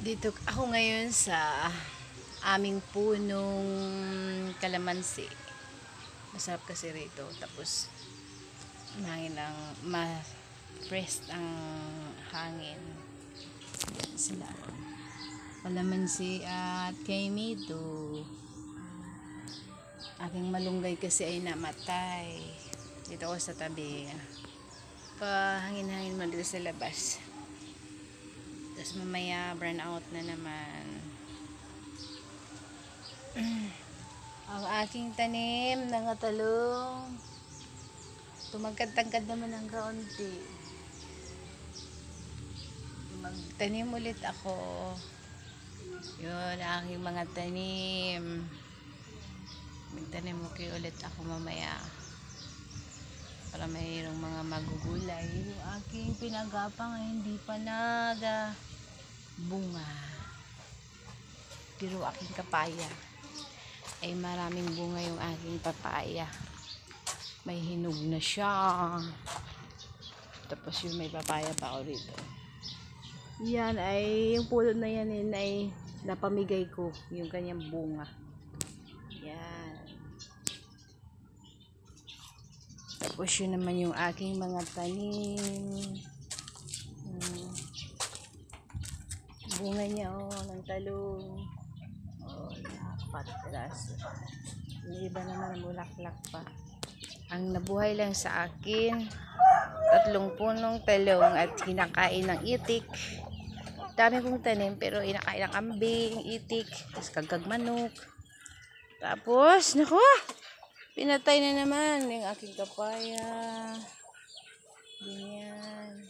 Dito ako ngayon sa aming punong kalamansi. Masarap kasi rito. Tapos mahangin lang, ma-fresh ang hangin. Yan sila. Kalamansi at kaimito. Aking malunggay kasi ay namatay. Dito ako sa tabi. Hangin-hangin mo dito sa labas. Tapos mamaya burn out na naman. Ang aking tanim ng talong. Tumagkad-tangkad naman ng kaunti. Magtanim ulit ako. Yun, aking mga tanim. Magtanim ulit ako mamaya. Para mayroong mga magugulay. Yung aking pinagapang ay hindi pa bunga. Pero aking kapaya ay maraming bunga yung aking papaya. May hinog na siya. Tapos yung may papaya pa ako dito. Yan ay, yung pulo na yan ay napamigay ko yung kanyang bunga. Yan. Tapos yun naman yung aking mga tanim. Bunga niya ng talong. Patras. Yung iba naman bulaklak pa. Ang nabuhay lang sa akin, 3 punong talong at kinakain ng itik. Dami kong tanim pero inakain ng kambing, itik, tapos kagag manok. Tapos, naku, pinatay na naman yung aking kapaya. Ganyan.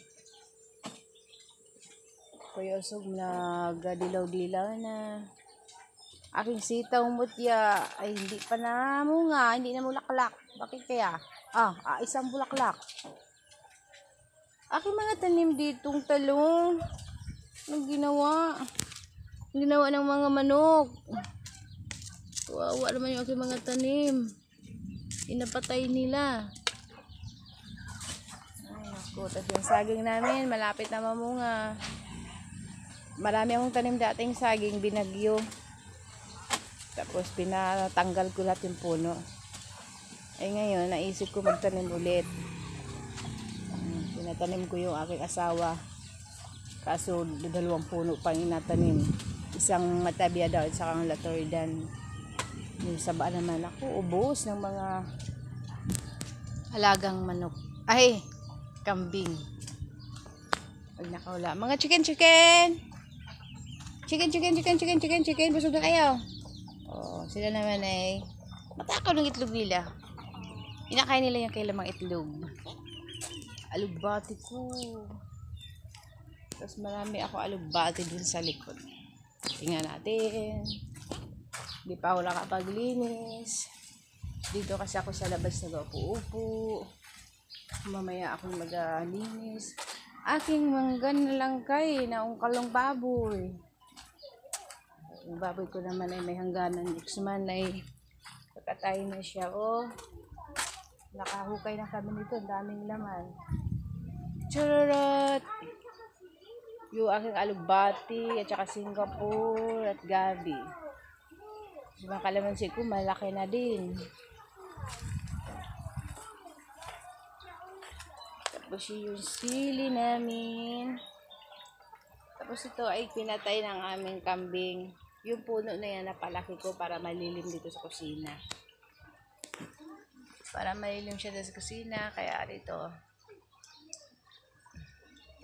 Kuya Usog nagadilaw-dilaw na. Aking sitaw mutya ay hindi pa namunga, hindi na bulaklak. Bakit kaya? Isang bulaklak. Aking mga tanim ditong talong. Anong ginawa? Ginawa ng mga manok. Kawawa naman yung aking mga tanim. Inapatay nila. Ay, naku. Tapos yung saging namin, malapit na mamunga. Marami akong tanim dating saging, binagyo. Tapos pinatanggal ko lahat yung puno. Ay ngayon, naisip ko magtanim ulit. Pinatanim ko yung aking asawa. Kaso 2 puno pang inatanim. Isang matabia daw at saka ang latoridan. Yung saba naman ako, ubos ng mga alagang manok. Ay, kambing. Pag nakawala. Mga chicken. Chicken. Busog na kayo. Sila naman ay matakaw ng itlog nila. Inakain nila yung kailamang itlog. Alugbati ko. Tapos marami ako alugbati dun sa likod. Tingnan natin. Hindi pa ako nakapaglinis. Dito kasi ako sa labas nag-upo-upo. Mamaya akong maglinis. Aking manggan na lang kay naungkalong baboy. Yung baboy ko naman ay may hangganan. Buksman ay pagkatay na siya. Nakahukay na kami nito. Daming laman. Chururut! Yung aking alugbati at saka Singapore at gabi. Yung mga kalamansi ko malaki na din. Tapos yung sili namin. Tapos ito ay pinatay ng aming kambing. Yung puno na yan napalaki ko para malilim dito sa kusina. Para malilim siya dito sa kusina. Kaya dito.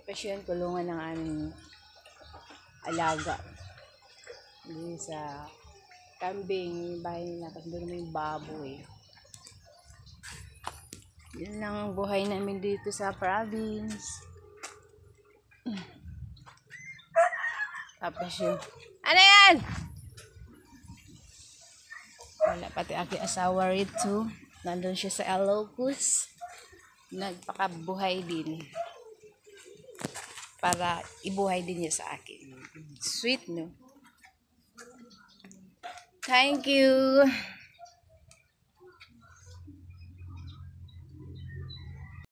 Tapos yun, kulungan ng aming alaga. Hindi sa kambing, bahay nila. Tapos doon naman yung baboy. Yun lang ang buhay namin dito sa province. Tapos yun. Ano yan? Wala pati aking asawa rito. Nandun siya sa Ilocos. Nagpakabuhay din. Para ibuhay din niya sa akin. Sweet, no? Thank you.